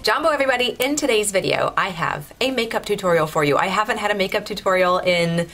Jumbo everybody, in today's video I have a makeup tutorial for you. I haven't had a makeup tutorial in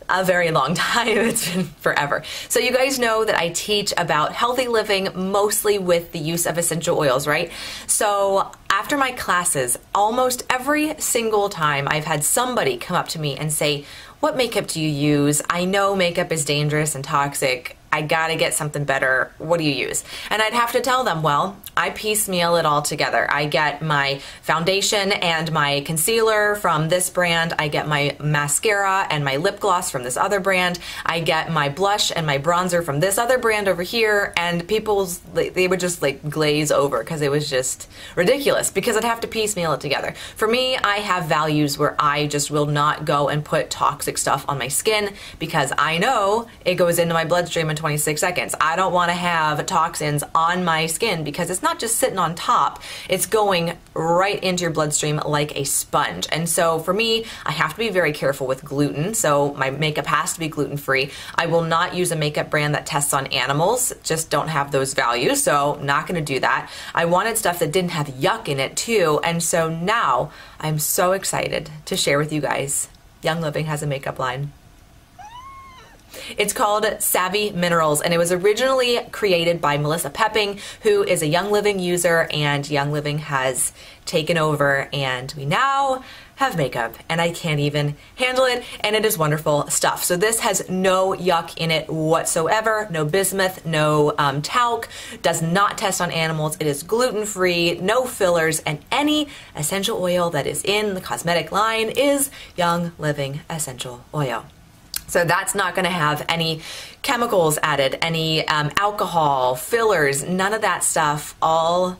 a very long time. It's been forever. So you guys know that I teach about healthy living mostly with the use of essential oils, right? So after my classes, almost every single time I've had somebody come up to me and say, "What makeup do you use? I know makeup is dangerous and toxic. I gotta get something better. What do you use?" And I'd have to tell them, well, I piecemeal it all together. I get my foundation and my concealer from this brand. I get my mascara and my lip gloss from this other brand. I get my blush and my bronzer from this other brand over here. And they would just like glaze over because it was just ridiculous because I'd have to piecemeal it together. For me, I have values where I just will not go and put toxic stuff on my skin because I know it goes into my bloodstream in 26 seconds. I don't want to have toxins on my skin because it's not just sitting on top, it's going right into your bloodstream like a sponge. And so for me, I have to be very careful with gluten, so my makeup has to be gluten-free. I will not use a makeup brand that tests on animals, just don't have those values, so not going to do that. I wanted stuff that didn't have yuck in it too, and so now I'm so excited to share with you guys, Young Living has a makeup line. It's called Savvy Minerals, and it was originally created by Melissa Pepping, who is a Young Living user, and Young Living has taken over, and we now have makeup, and I can't even handle it, and it is wonderful stuff. So this has no yuck in it whatsoever, no bismuth, no talc, does not test on animals, it is gluten-free, no fillers, and any essential oil that is in the cosmetic line is Young Living essential oil. So that's not going to have any chemicals added, any alcohol, fillers, none of that stuff, all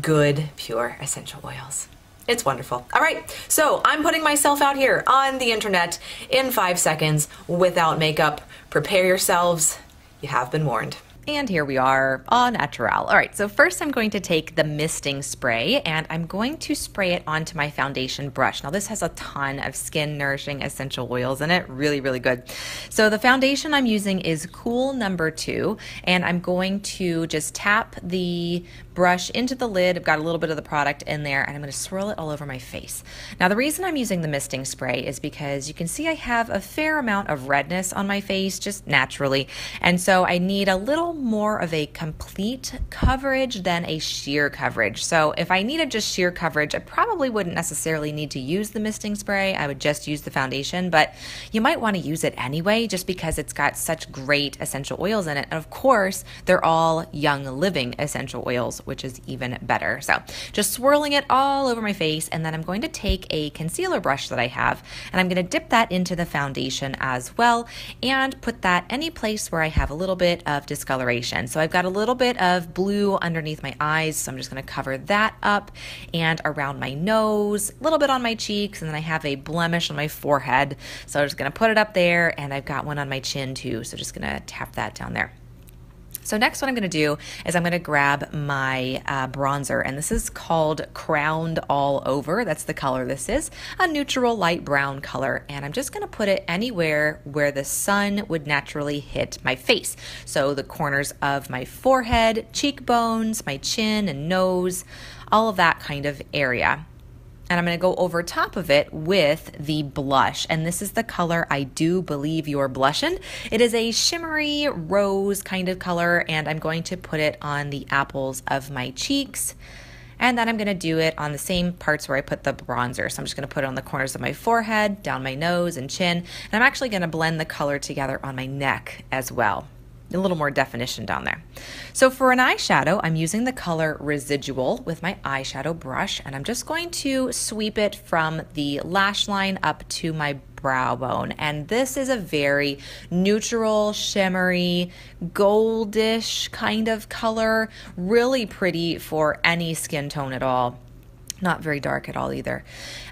good, pure essential oils. It's wonderful. All right, so I'm putting myself out here on the internet in 5 seconds without makeup. Prepare yourselves. You have been warned. And here we are, au naturel. All right, so first I'm going to take the misting spray and I'm going to spray it onto my foundation brush. Now this has a ton of skin nourishing essential oils in it, really, really good. So the foundation I'm using is Cool No. 2, and I'm going to just tap the brush into the lid. I've got a little bit of the product in there and I'm going to swirl it all over my face. Now the reason I'm using the misting spray is because you can see I have a fair amount of redness on my face just naturally, and so I need a little more of a complete coverage than a sheer coverage. So if I needed just sheer coverage, I probably wouldn't necessarily need to use the misting spray. I would just use the foundation, but you might want to use it anyway just because it's got such great essential oils in it. And of course, they're all Young Living essential oils, which is even better. So just swirling it all over my face, and then I'm going to take a concealer brush that I have and I'm going to dip that into the foundation as well and put that any place where I have a little bit of discoloration. So I've got a little bit of blue underneath my eyes, so I'm just going to cover that up, and around my nose, a little bit on my cheeks, and then I have a blemish on my forehead, so I'm just going to put it up there, and I've got one on my chin too, so just going to tap that down there. So next what I'm going to do is I'm going to grab my bronzer, and this is called Crowned All Over. That's the color this is, a neutral light brown color, and I'm just going to put it anywhere where the sun would naturally hit my face. So the corners of my forehead, cheekbones, my chin and nose, all of that kind of area. And I'm going to go over top of it with the blush. And this is the color I Do Believe You're Blushin'. It is a shimmery rose kind of color, and I'm going to put it on the apples of my cheeks. And then I'm going to do it on the same parts where I put the bronzer. So I'm just going to put it on the corners of my forehead, down my nose and chin. And I'm actually going to blend the color together on my neck as well. A little more definition down there. So for an eyeshadow, I'm using the color Residual with my eyeshadow brush, and I'm just going to sweep it from the lash line up to my brow bone. And this is a very neutral, shimmery, goldish kind of color, really pretty for any skin tone at all. Not very dark at all either.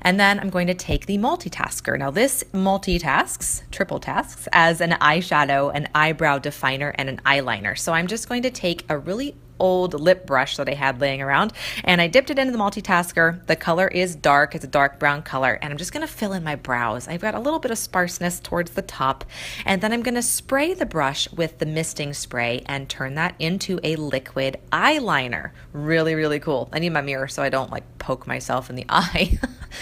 And then I'm going to take the multitasker. Now this multitasks, triple tasks, as an eyeshadow, an eyebrow definer, and an eyeliner. So I'm just going to take a really old lip brush that I had laying around, and I dipped it into the multitasker. The color is dark, it's a dark brown color, and I'm just gonna fill in my brows. I've got a little bit of sparseness towards the top, and then I'm gonna spray the brush with the misting spray and turn that into a liquid eyeliner. Really, really cool. I need my mirror so I don't like poke myself in the eye.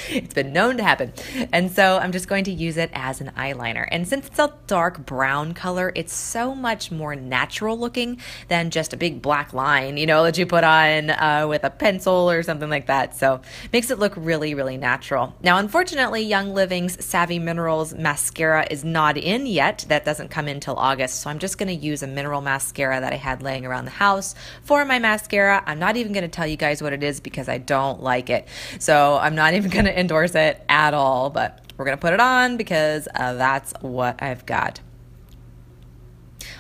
It's been known to happen. And so I'm just going to use it as an eyeliner. And since it's a dark brown color, it's so much more natural looking than just a big black line, you know, that you put on with a pencil or something like that. So makes it look really, really natural. Now, unfortunately, Young Living's Savvy Minerals mascara is not in yet. That doesn't come in till August. So I'm just going to use a mineral mascara that I had laying around the house for my mascara. I'm not even going to tell you guys what it is because I don't like it. So I'm not even going to endorse it at all, but we're going to put it on because that's what I've got.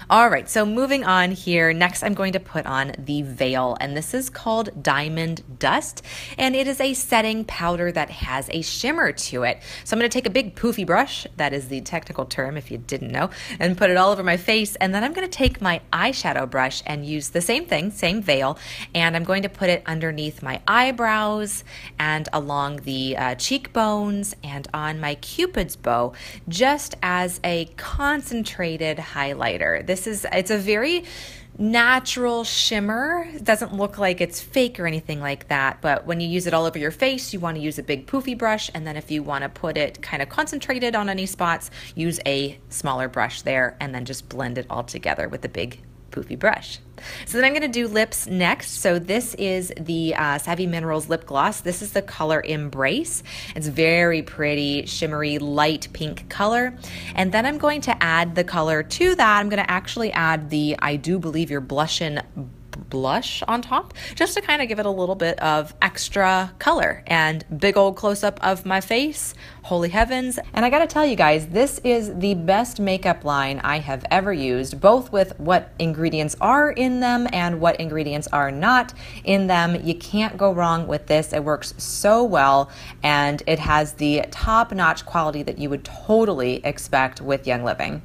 All right, so moving on here, next I'm going to put on the Veil, and this is called Diamond Dust, and it is a setting powder that has a shimmer to it. So I'm going to take a big poofy brush, that is the technical term if you didn't know, and put it all over my face, and then I'm going to take my eyeshadow brush and use the same thing, same Veil, and I'm going to put it underneath my eyebrows and along the cheekbones and on my Cupid's bow, just as a concentrated highlighter. It's a very natural shimmer. It doesn't look like it's fake or anything like that, but when you use it all over your face, you want to use a big poofy brush, and then if you want to put it kind of concentrated on any spots, use a smaller brush there, and then just blend it all together with the big poofy brush. So then I'm going to do lips next. So this is the Savvy Minerals lip gloss. This is the color Embrace. It's very pretty, shimmery, light pink color. And then I'm going to add the color to that. I'm going to actually add the I Do Believe You're Blushin' blush on top, just to kind of give it a little bit of extra color. And big old close-up of my face, holy heavens. And I gotta tell you guys, this is the best makeup line I have ever used, both with what ingredients are in them and what ingredients are not in them. You can't go wrong with this. It works so well, and it has the top-notch quality that you would totally expect with Young Living.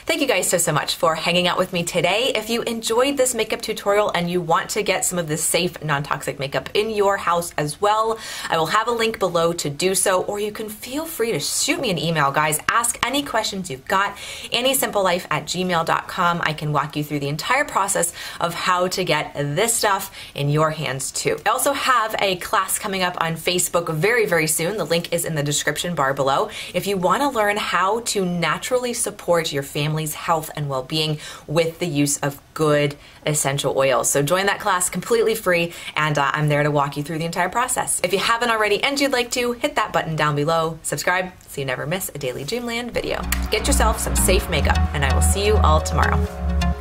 Thank you guys so much for hanging out with me today. If you enjoyed this makeup tutorial and you want to get some of this safe, non-toxic makeup in your house as well, I will have a link below to do so, or you can feel free to shoot me an email, guys. Ask any questions you've got. AnnieSimpleLife@gmail.com. I can walk you through the entire process of how to get this stuff in your hands too. I also have a class coming up on Facebook very, very soon. The link is in the description bar below. If you want to learn how to naturally support your family's health and well-being with the use of good essential oils. So join that class completely free, and I'm there to walk you through the entire process. If you haven't already and you'd like to, hit that button down below, subscribe so you never miss a Daily Dreamland video. Get yourself some safe makeup, and I will see you all tomorrow.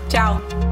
Ciao.